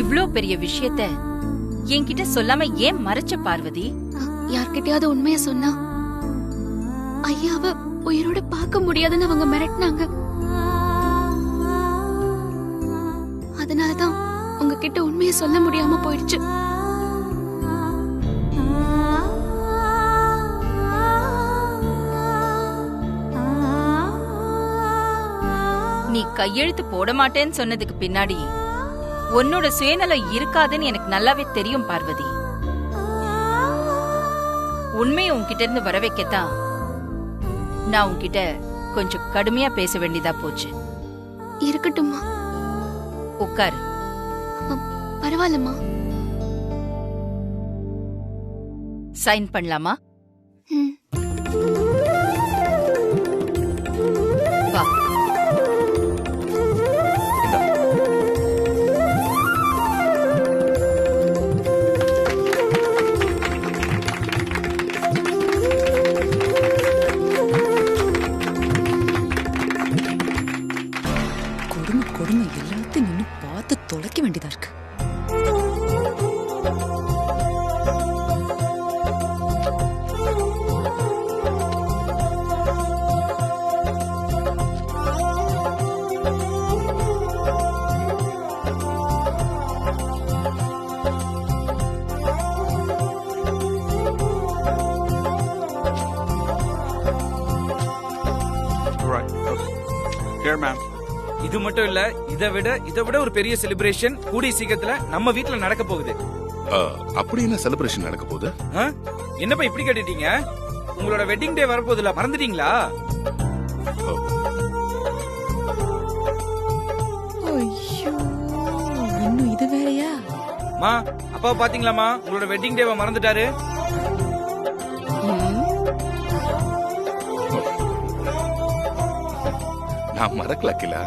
இவ்ளோ பெரிய விஷயத்த என்கிட்ட சொல்லாம ஏன் மறைச்ச பார்வதி? யார்கிட்டயாவது உண்மைய சொன்னா ஐயாவ உயிரோட பார்க்க முடியாதுன்னு அவங்க மிரட்டினாங்க. அதனாலதான் உங்ககிட்ட உண்மைய சொல்ல முடியாம போயிடுச்சு. நீ கையெழுத்து போட மாட்டேன்னு சொன்னதுக்கு பின்னாடி உன்னோட சுயநலம் இருக்காதுன்னு எனக்கு நல்லாவே தெரியும் பார்வதி. உண்மையை உன்கிட்ட இருந்து வர வைக்கத்தான் நான் உன்கிட்ட கொஞ்சம் கடுமையா பேச வேண்டியதா போச்சு. இருக்கட்டும்மா. உட்காரு. பரவாயில்லம்மா. சைன் பண்ணலாமா? வா. கொடுமை எல்லாத்தையும் நின்னு பார்த்து தொலைக்க வேண்டியதா இருக்கு. Here, ma'am. இது மட்டும் இல்ல, இதை விட ஒரு பெரிய செலிப்ரேஷன் கூடிய சீக்கிரத்துல நம்ம வீட்ல நடக்க போகுது. அப்படி என்ன செலிப்ரேஷன் நடக்க போகுது? என்னப்பா இப்படி கேட்டுட்டீங்க? உங்களோட வெட்டிங் டே வரப்போகுதுல, மறந்துட்டீங்களா? ஐயோ, இன்னும் இது வேறயா? மா, அப்பா பாத்தீங்களாமா, உங்களோட வெட்டிங் டேவை மறந்துட்டாரு. நான் மறக்கல கிலா.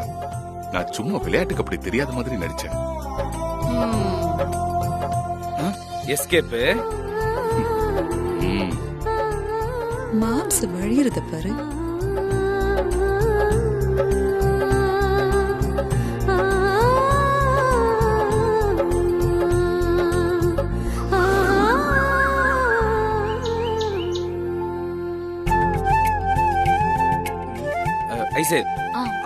நான் சும்மா விளையாட்டுக்கு அப்படி தெரியாத மாதிரி நடிச்சேன். எஸ்கேப். மாம்ஸ் வழியறத பாரு. ஐசே,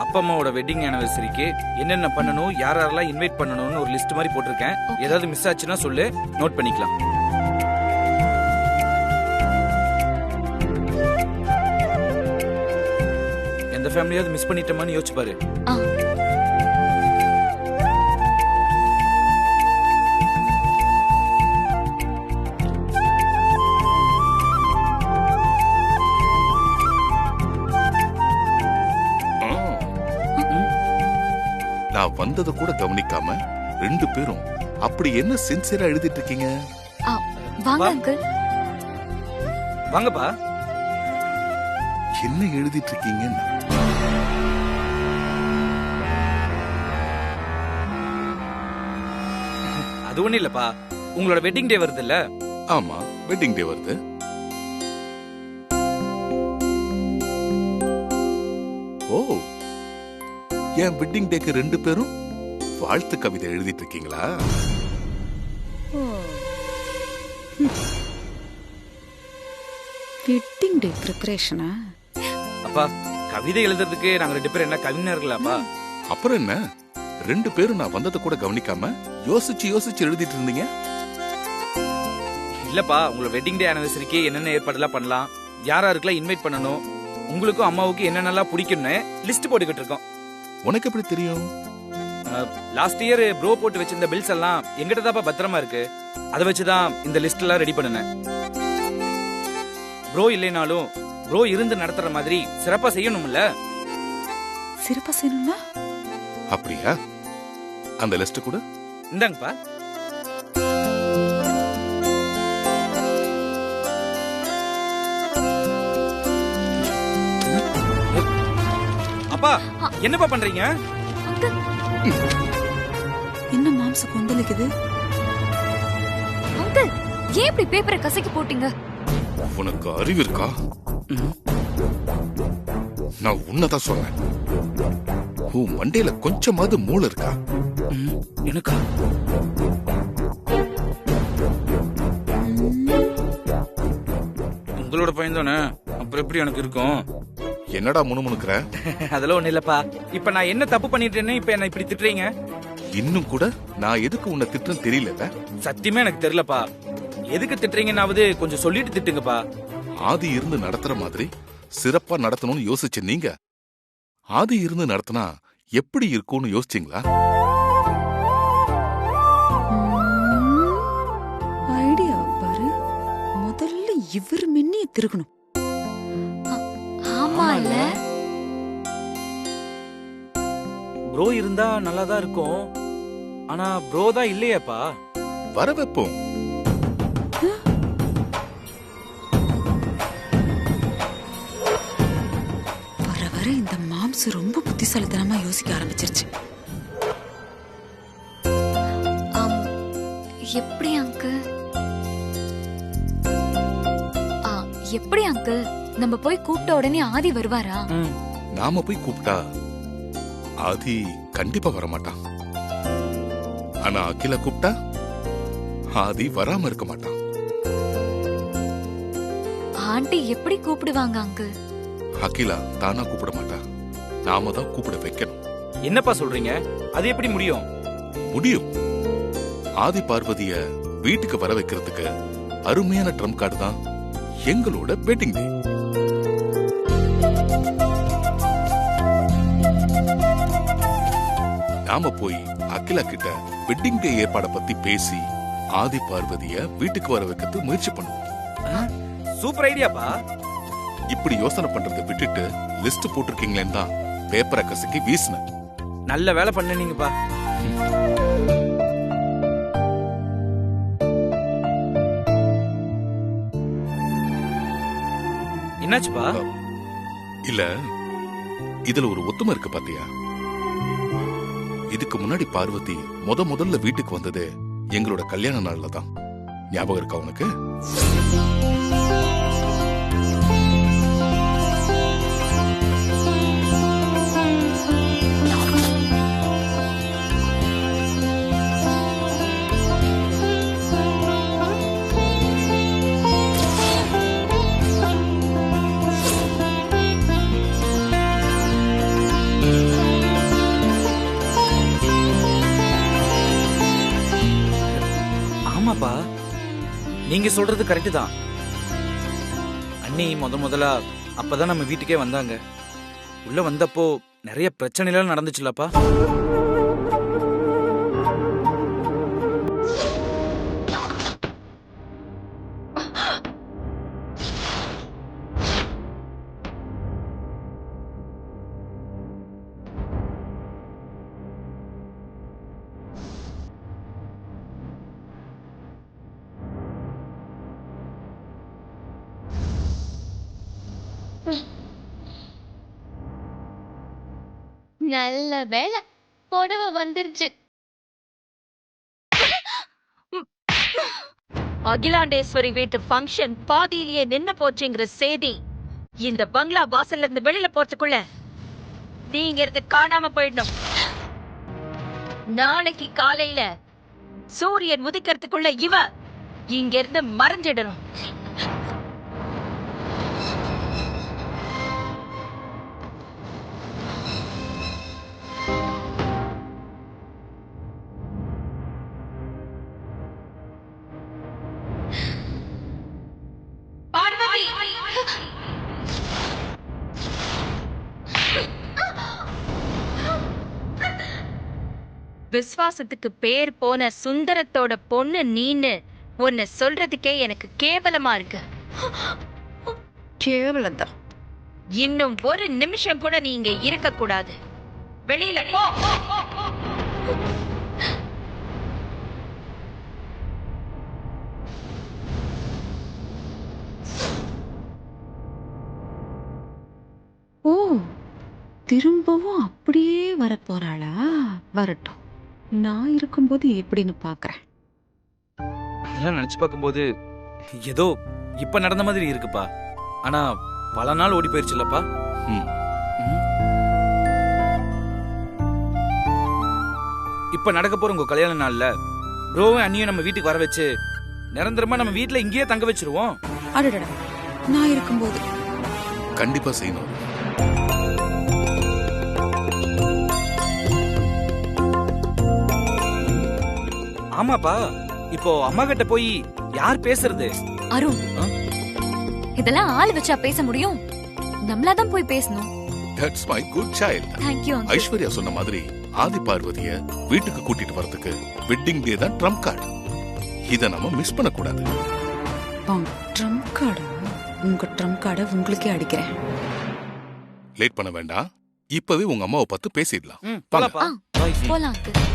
அப்பா அம்மாவோட வெட்டிங் ஆனிவர்சரிக்கு என்னென்ன பண்ணணும், யாரெல்லாம் இன்வைட் பண்ணணும்னு ஒரு லிஸ்ட் மாதிரி போட்டிருக்கேன். ஏதாவது மிஸ் ஆச்சுன்னா சொல்லு, நோட் பண்ணிக்கலாம். எந்த ஃபேமிலியாவது மிஸ் பண்ணிட்டோமான்னு யோசிச்சு பாரு. நான் வந்ததை கூட கவனிக்காம ரெண்டு பேரும் அப்படி என்ன சின்சியரா எழுதிட்டு இருக்கீங்க? வாங்க அங்கிள். வாங்கப்பா. என்ன எழுதிட்டு இருக்கீங்க? அது ஒண்ணு இல்லப்பா, உங்களோட வெட்டிங் டே வருது இல்ல? ஆமா, வெட்டிங் டே வருது. ஓ, என் வெட்டிங் டேக்கு ரெண்டு பேரும் வாழ்த்து கவிதை எழுதிட்டு இருக்கீங்களா? வெட்டிங் டே பிரிப்பரேஷனா? அப்பா, கவிதை எழுதுறதுக்கு நாங்க ரெண்டு பேரும் என்ன கவிஞர்களாப்பா? அப்புறம் என்ன, ரெண்டு பேரும் நான் வந்ததை கூட கவனிக்காம யோசிச்சு எழுதிட்டு இருந்தீங்க. இல்லப்பா, உங்களோட வெட்டிங் டே ஆனிவர்சரிக்கு என்னென்ன ஏற்பாடுலாம் பண்ணலாம், யாராருக்கெல்லாம் இன்வைட் பண்ணணும், உங்களுக்கும் அம்மாவுக்கும் என்னென்னலாம் பிடிக்கும்னு லிஸ்ட் போட்டுக்கிட்டு இருக்கோம். உனக்கு எப்படி தெரியும்? லாஸ்ட் இயர் ப்ரோ போட்டு வச்சிருந்த பில்ஸ் எல்லாம் எங்கிட்ட தான் பத்திரமா இருக்கு. அதை வச்சுதான் இந்த லிஸ்ட் எல்லாம் ரெடி பண்ணுனேன். ப்ரோ இல்லைனாலும் ப்ரோ இருந்து நடத்துற மாதிரி சிறப்பா செய்யணும்ல. சிறப்பா செய்யணும்னா? அப்படியா? அந்த லிஸ்ட் கூட இந்தாங்கப்பா. அப்பா, என்னப்பா பண்றீங்க? என்ன மாம்ச கொந்தளிக்குது? அங்கிள், ஏன் இப்படி பேப்பரை கசக்கி போட்டீங்க? உனக்கு அறிவு இருக்கா? நான் உன்னதான் சொன்னேன். உன் மண்டையில கொஞ்சமாவது மூளை இருக்கா? எனக்கா? உங்களோட பையன் தானே, அப்புறம் எப்படி எனக்கு இருக்கும்? என்னடா முணுமுணுக்கிற? அதெல்லாம் ஒண்ணு இல்லப்பா. இப்ப நான் என்ன தப்பு பண்ணிட்டேன்னு இப்ப என்ன இப்படி திட்டுறீங்க? இன்னும் கூட நான் எதுக்கு உன்னை திட்டுன்னு தெரியல. சத்தியமே எனக்கு தெரியலப்பா. எதுக்கு திட்டுறீங்கன்னாவது கொஞ்சம் சொல்லிட்டு திட்டுங்கப்பா. ஆதி இருந்து நடத்துற மாதிரி சிறப்பா நடத்தணும்னு யோசிச்ச நீங்க ஆதி இருந்து நடத்தினா எப்படி இருக்கும்னு யோசிச்சீங்களா? ஐடியா பாரு. முதல்ல இவர் மின்னிய திருகணும். ஆமா இல்ல ப்ரோ இருந்தா நல்லாதான் இருக்கும். ஆனா ப்ரோ தான் இல்லையேப்பா. வர வைப்போம். வர வர இந்த மாம்சு ரொம்ப புத்திசாலித்தனமா யோசிக்க ஆரம்பிச்சிருச்சு. எப்படி அங்கிள்? எப்படி அங்கிள்? நம்ம போய் கூப்பிட்ட உடனே ஆதி வருவாரா? நாம போய் கூப்பிட்டா ஆதி கண்டிப்பா வரமாட்டான். ஆனா அகில கூப்பிட்டா ஆதி வராம இருக்க மாட்டான். ஆண்டி எப்படி கூப்பிடுவாங்க அங்கிள்? அகிலா தானா கூப்பிட மாட்டா. நாம தான் கூப்பிட வைக்கணும். என்னப்பா சொல்றீங்க? அது எப்படி முடியும்? முடியும். ஆதி பார்வதிய வீட்டுக்கு வர வைக்கிறதுக்கு அருமையான ட்ரம் கார்டு தான் எங்களோட வெட்டிங் டே. நாம போய் அகிலா கிட்ட வெட்டிங் டே ஏற்பாட பத்தி பேசி ஆதி பார்வதிய வீட்டுக்கு வர வைக்கிறது முயற்சி பண்ணுவோம். சூப்பர் ஐடியாப்பா. இப்படி யோசனை பண்றதை விட்டுட்டு லிஸ்ட் போட்டிருக்கீங்களேன்னு தான் பேப்பரை கசக்கி வீசின. நல்ல வேலை பண்ணீங்கப்பா. என்னாச்சுப்பா? இல்ல, இதுல ஒரு ஒத்துமை இருக்கு பாத்தியா? இதுக்கு முன்னாடி பார்வதி முதல்ல வீட்டுக்கு வந்தது எங்களோட கல்யாண நாள்ல தான். ஞாபகம் இருக்கா உனக்கு? ஆமாப்பா, நீங்க சொல்றது கரெக்ட் தான். அண்ணி முதல்ல அப்பதான் நம்ம வீட்டுக்கே வந்தாங்க. உள்ள வந்தப்போ நிறைய பிரச்சனைகள் நடந்துச்சுலப்பா. நல்ல வேலை, புடவை வந்துருச்சு. அகிலாண்டேஸ்வரி வீட்டு ஃபங்க்ஷன் பாதியிலேயே நின்னு போச்சுங்கிற செய்தி இந்த பங்களா வாசல்ல இருந்து வெளியில போறதுக்குள்ள நீங்க இருந்து காணாம போயிடணும். நாளைக்கு காலையில சூரியன் உதிக்கிறதுக்குள்ள இவ இங்க இருந்து மறைஞ்சிடணும். விசுவாசத்துக்கு பேர் போன சுந்தரத்தோட பொண்ணு நீன்னு உன்னை சொல்றதுக்கே எனக்கு கேவலமா இருக்கு. கேவலம்தான். இன்னும் ஒரு நிமிஷம் கூட நீ இங்க இருக்க கூடாது. வெளியில போ. ஓ, திரும்பவும் அப்படியே வரப்போறாளா? வரட்டும், நான் இருக்கும்போது எப்படின்னு பாக்குறேன். அதெல்லாம் நினைச்சு பார்க்கும்போது ஏதோ இப்ப நடந்த மாதிரி இருக்குப்பா. ஆனா பல நாள் ஓடி போயிருச்சுல்லப்பா. இப்ப நடக்க போற உங்க கல்யாண நாள்ல ப்ரோவும் அண்ணியும் நம்ம வீட்டுக்கு வர வச்சு நிரந்தரமா நம்ம வீட்டுல இங்கேயே தங்க வச்சிருவோம். அடடடா, நான் இருக்கும்போது கண்டிப்பா செய்யணும். ஆமாப்பா, இப்போ அம்மா கிட்ட போய் யார் பேசுறது? அருண், இதெல்லாம் ஆள் வச்சா பேச முடியும்? நம்மளாதான் போய் பேசணும். That's my good child. Thank you uncle. Aishwarya சொன்ன மாதிரி ஆதி பார்வதிய வீட்டுக்கு கூட்டிட்டு வரதுக்கு வெட்டிங் டே தான் ட்ரம்ப் கார்டு. இத நம்ம மிஸ் பண்ண கூடாது. ட்ரம்ப் கார்டு, உங்க ட்ரம்ப் கார்டை உங்களுக்கே அடிக்கிறேன். லேட் பண்ண வேண்டாம், இப்பவே உங்க அம்மாவை பார்த்து பேசிடலாம். போலாப்பா. Bye. போலாம் அங்கிள்.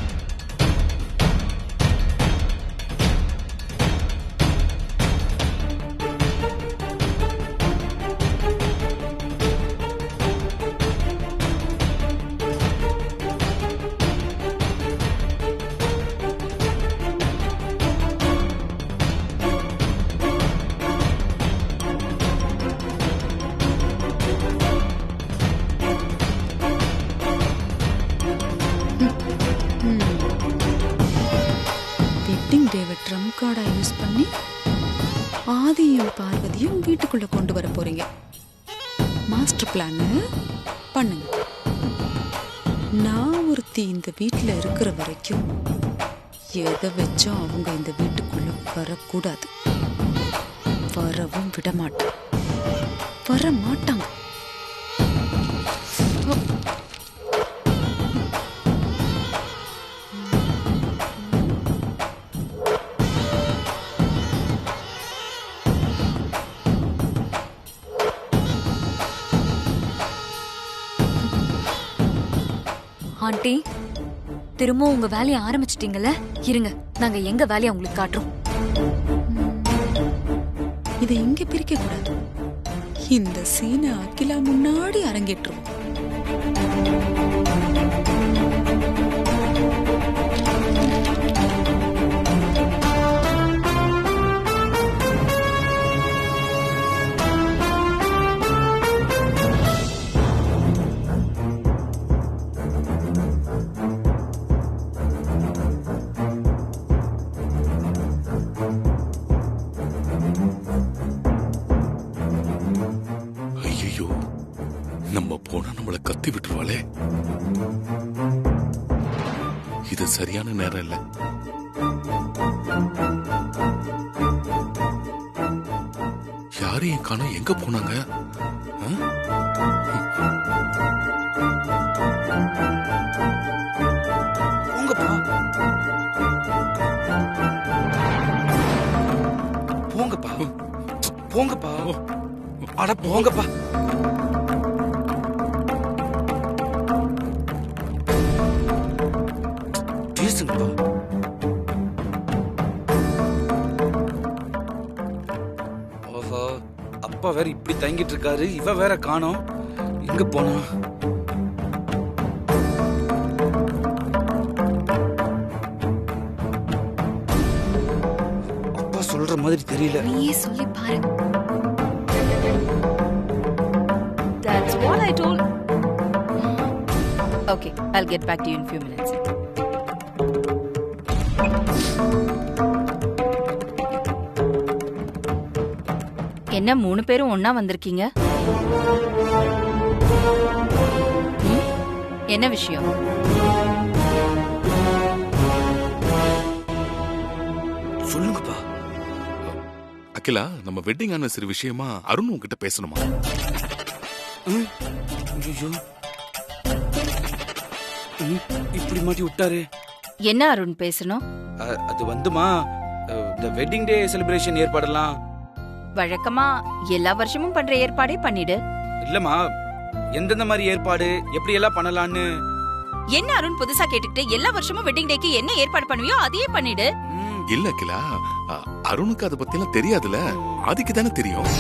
வெட்டிங் டேவை ட்ரம்ப் கார்டா யூஸ் பண்ணி ஆதியும் பார்வதியும் வீட்டுக்குள்ள கொண்டு வர போறீங்க. மாஸ்டர் பிளான் பண்ணுங்க. நான் ஒருத்தி இந்த வீட்டுல இருக்கிற வரைக்கும் எதை வச்சும் அவங்க இந்த வீட்டுக்குள்ள வரக்கூடாது. வரவும் விட மாட்டேன். வர மாட்டாங்க. ஆண்டி, திரும்ப உங்க வேலையை ஆரம்பிச்சிட்டீங்கல்ல? இருங்க, நாங்க எங்க வேலையை உங்களுக்கு காட்டுறோம். இதை இங்க பிரிக்க கூடாது. இந்த சீனை அகிலா முன்னாடி அரங்கேற்றுவோம். ஐயோ, நம்ம போனா நம்மள கத்தி விட்டுருவாளே. இது சரியான நேரம் இல்ல. யாரையும் காணோம், எங்க போனாங்க? போங்கப்பா, போங்கப்பா, அட போங்கப்பா. பேசுங்கப்பா. ஓஹோ, அப்பா வேற இப்படி தங்கிட்டு இருக்காரு, இவ வேற காணோம். எங்க போனா? அப்பா சொல்ற மாதிரி தெரியல. நீயே சொல்லி பாரு. That's what I told. Okay, I'll get back to you in a few minutes. என்ன 3 பேரும் ஒண்ணா வந்திருக்கீங்க? என்ன விஷயம்? சொல்லுங்கப்பா. அகிலா, நம்ம வெட்டிங் ஆனிவர்சரி விஷயமா அருண் உன்கிட்ட பேசணுமா? ஐயோ, இப்படி மாட்டி விட்டாரு. என்ன அருண் பேசணும்? அது வந்துமா, இந்த வெட்டிங் டே செலிப்ரேஷன் ஏற்பாடெல்லாம் வழக்கமா எல்லா வருஷமும் பண்ற ஏற்பாடே பண்ணிடு. இல்லம்மா, எந்தெந்த மாதிரி ஏற்பாடு எப்படி எல்லாம் பண்ணலான்னு. என்ன அருண் புதுசா கேட்டுக்கிட்டு எல்லா வருஷமும் வெட்டிங் டேக்கு என்ன ஏற்பாடு பண்ணுவியோ அதையே பண்ணிடு. இல்ல அகிலா, அருணுக்கு அதை பத்தி எல்லாம் தெரியாதுல, ஆதிக்கு தானே தெரியும்.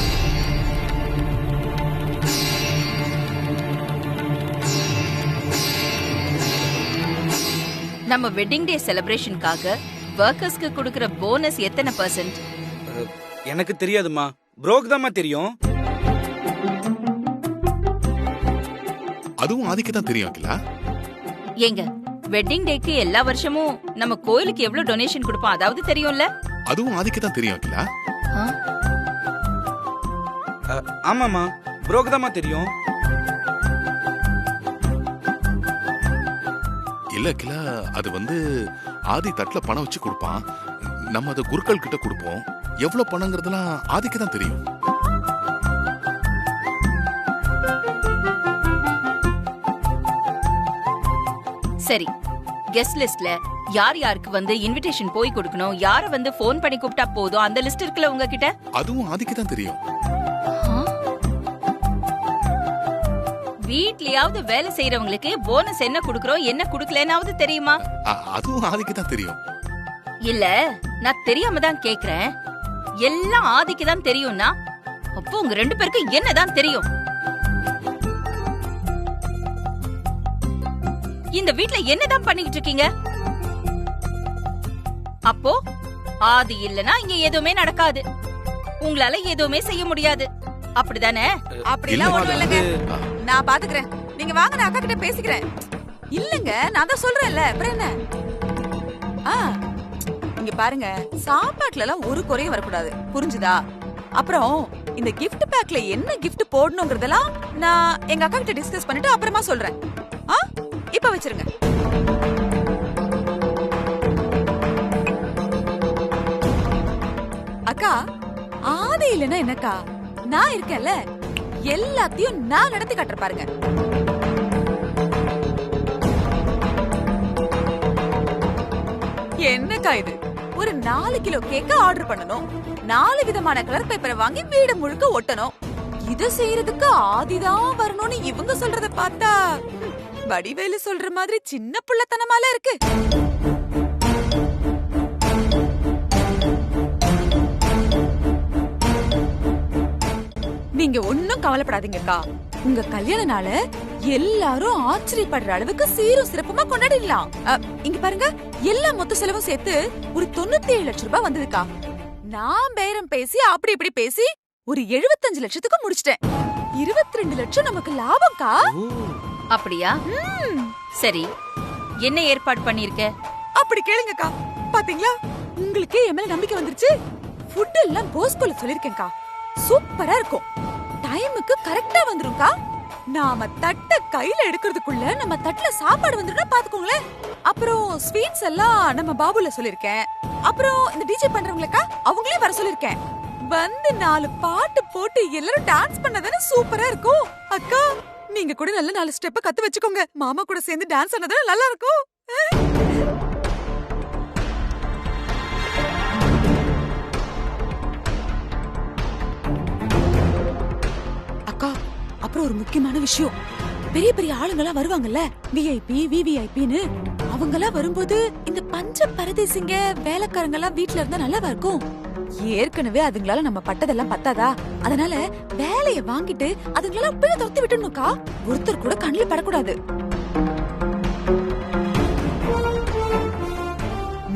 நம்ம வெட்டிங் டே செலிப்ரேஷனுக்காக வர்க்கர்ஸ்க்கு கொடுக்கிற போனஸ் எத்தனை %? எனக்கு தெரியாதுமா, ப்ரோக்கு தான்மா தெரியும். அதுவும் ஆதிக்கு தான் தெரியும் அகிலா. ஏங்க, வெட்டிங் டேக்கு எல்லா வருஷமும் நம்ம கோயிலுக்கு எவ்வளவு டொனேஷன் கொடுப்போம் அதாவது தெரியும்ல? அதுவும் ஆதிக்கு தான் தெரியும் அகிலா. ஆமாமா, ப்ரோக்கு தாம்மா தெரியும். இல்ல அகிலா, அது வந்து ஆதி தட்டுல பணம் வச்சு கொடுப்பான். நம்ம அதை குருக்கள் கிட்ட கொடுப்போம். எவ்வளவு பணங்கிறதுலாம் ஆதிக்கு தான் தெரியும். சரி, கெஸ்ட் லிஸ்ட்ல யார் யாருக்கு வந்து இன்விடேஷன் போய் கொடுக்கணும், யார வந்து போன் பண்ணி கூப்பிட்டா போதும், அந்த லிஸ்ட் இருக்குல்ல உங்ககிட்ட? அதுவும் ஆதிக்கு தான் தெரியும். வீட்லயாவது வேலை செய்யறவங்களுக்கு போனஸ் என்ன குடுக்கறோம் என்ன குடுக்கலனாவது தெரியுமா? அதுவும் ஆதிக்கு தான் தெரியும். இல்ல, நான் தெரியாம தான் கேக்குறேன். எல்லாம் ஆதிக்கு தான் தெரியும்னா அப்போ உங்க 2 பேருக்கு என்னதான் தெரியும்? இந்த வீட்ல என்னதான் பண்ணிட்டு இருக்கீங்க? அப்போ ஆதி இல்லனா இங்க எதுவுமே நடக்காது, உங்களால எதுவுமே செய்ய முடியாது, அப்படிதானே? அப்படிலாம் ஒண்ணும் இல்லங்க, நான் பாத்துக்கிறேன். நீங்க வாங்க, நான் அக்கா கிட்ட பேசிக்கிறேன். இல்லங்க, நான் தான் சொல்றேன்ல, அப்புறம் என்ன? இங்க பாருங்க, சாப்பாட்டுல எல்லாம் ஒரு குறையும் வரக்கூடாது, புரிஞ்சுதா? அப்புறம் இந்த கிஃப்ட் பேக்ல என்ன கிஃப்ட் போடணுங்கிறதெல்லாம் நான் எங்க அக்கா கிட்ட டிஸ்கஸ் பண்ணிட்டு அப்புறமா சொல்றேன். இப்ப வச்சிருங்க. அக்கா, ஆதி இல்லைன்னா என்னக்கா, நான் இருக்கேன்ல, எல்லாத்தையும் நான் நடத்தி காட்டுற பாருங்க. என்னக்கா இது, ஒரு 4 கிலோ கேக்க ஆர்டர் பண்ணணும், 4 விதமான கலர் பேப்பரை வாங்கி வீடு முழுக்க ஒட்டணும். இத செய்யறதுக்கு ஆதிதான் வரணும்னு இவங்க சொல்றத பார்த்தா வடிவேலு சொல்ற மாதிரி சின்ன புள்ளத்தனமால இருக்கு. நீங்க ஒன்னும் கவலைப்படாதீங்கக்கா, உங்க கல்யாண நாள எல்லாரும் ஆச்சரியப்படுற அளவுக்கு சீரும் சிறப்புமா கொண்டாடிடலாம். இங்க பாருங்க, எல்லா மொத்த செலவும் சேர்த்து ஒரு 97 லட்சம் ரூபாய் வந்ததுக்கா. நான் பேரம் பேசி அப்படி இப்படி பேசி ஒரு 75 லட்சத்துக்கு முடிச்சிட்டேன். 22 லட்சம் நமக்கு லாபம்க்கா. அப்படியா? சரி, என்ன ஏற்பாடு பண்ணிருக்க? அப்படி கேளுங்கக்கா. பாத்தீங்களா, உங்களுக்கே என் மேல நம்பிக்கை வந்துருச்சு. ஃபுட் எல்லாம் போஸ்ட்போல சொல்லிருக்கேன்க்கா, சூப்பரா இருக்கும், டைமுக்கு கரெக்டா வந்துரும்க்கா. நாம தட்ட கையில எடுக்கிறதுக்குள்ள நம்ம தட்டுல சாப்பாடு வந்துருன்னா பாத்துக்கோங்களேன். அப்புறம் ஸ்வீட்ஸ் எல்லாம் நம்ம பாபுல சொல்லிருக்கேன். அப்புறம் இந்த டிஜே பண்றவங்களுக்கா அவங்களையும் வர சொல்லிருக்கேன். வந்து 4 பாட்டு போட்டு எல்லாரும் டான்ஸ் பண்ணதானே சூப்பரா இருக்கும். அக்கா, நீங்க கூட நல்ல 4 ஸ்டெப்ப கத்து வச்சுக்கோங்க, மாமா கூட சேர்ந்து டான்ஸ் ஆனதானே நல்லா இருக்கும். அக்கா, அப்புறம் ஒரு முக்கியமான விஷயம், பெரிய பெரிய ஆளுங்கெல்லாம் வருவாங்கல்ல, விஐபி விவிஐபின்னு, அவங்கெல்லாம் வரும்போது இந்த பஞ்ச பரதேசிங்க வேலைக்காரங்க எல்லாம் வீட்டுல இருந்தா நல்லாவா இருக்கும்? ஏற்கனவே அதுங்களால நம்ம பட்டதெல்லாம் பத்தாதா, அதனால வேலைய வாங்கிட்டு அதுங்களெல்லாம் பின்ன தொத்தி விட்டுணுக்கா. ஒருத்தர் கூட கண்ணில் படக்கூடாது.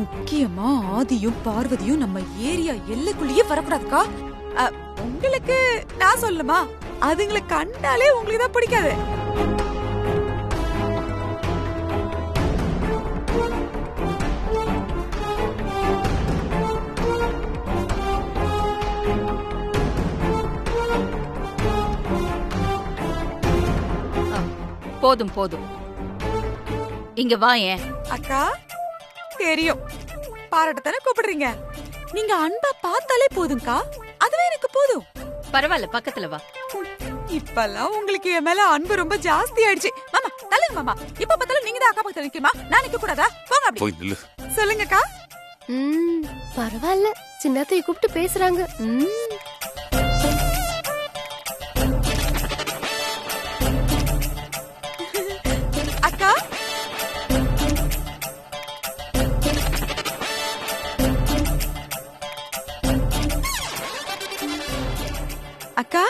முக்கியமா ஆதியும் பார்வதியும் நம்ம ஏரியா எல்லைக்குள்ளேயே வரக்கூடாதுக்கா. உங்களுக்கு நான் சொல்லுமா, அதுங்களை கண்டாலே உங்களுக்கு தான் பிடிக்காது. போதும் போதும், இங்க வா. ஏன் அக்கா, தெரியும் பாராட்டத்தானே கூப்பிடுறீங்க, நீங்க அன்பா பார்த்தாலே போதும்க்கா, அதுவே எனக்கு போதும். பரவாயில்ல, பக்கத்துல வா. இப்பெல்லாம் உங்களுக்கு என் மேல அன்பு ரொம்ப ஜாஸ்தி ஆயிடுச்சு. மாமா தள்ளுங்க மாமா, இப்ப பார்த்தாலும் நீங்க தான் அக்கா பக்கத்துல நிக்கணுமா, நான் நிக்க கூடாதா? போங்க அப்படி. போய் நில்லு. சொல்லுங்கக்கா. பரவாயில்ல, சின்னத்தைய கூப்பிட்டு பேசுறாங்க. அக்கா, அக்கா